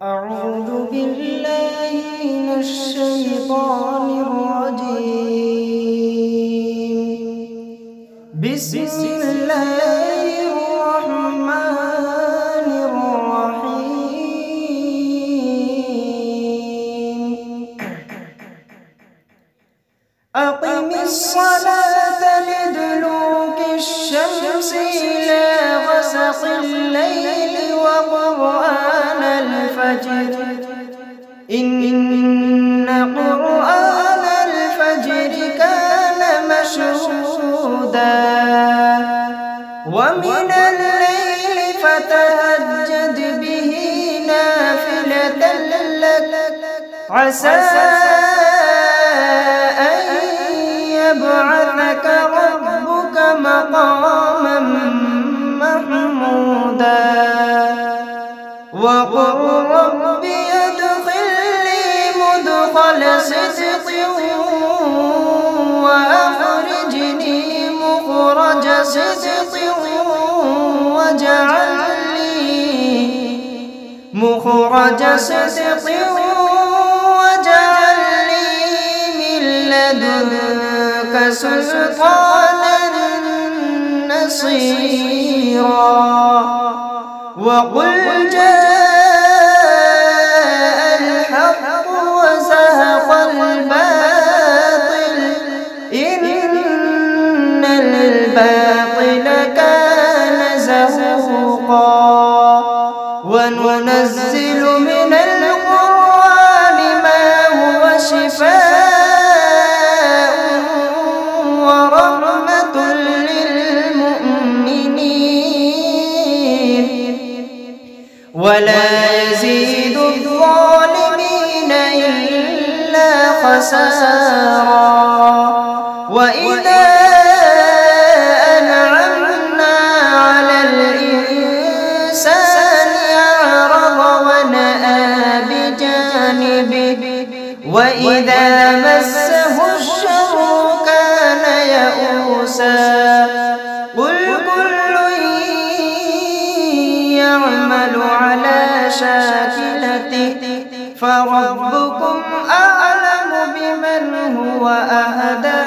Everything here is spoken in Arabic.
أعوذ بالله من الشيطان الرجيم. بسم الله الرحمن الرحيم. أقم الصلاة لدلوك الشمس إلى غسق الليل وقرآن الفجر إن قرآن الفجر كان مشهودا ومن الليل فتهجد به نافلة لك عسى أن يبعثك ربك مقاما محمودا وقل رب ادخلني مدخل صدق وأخرجني مخرج صدق واجعل لي من لدنك سلطانا نصيرا وقل جاء الحق وزهق الباطل إن الباطل كان زهوقا وننزل من القرآن ما هو شفاء ورحمة للمؤمنين ولا يزيد الظالمين إلا خسارا وإذا أنعمنا على الإنسان أعرض ونأى بجانبه وإذا مسه الشر كان يئوسا قل كل يعمل على شاكلته فربكم أعلم بمن هو أهدى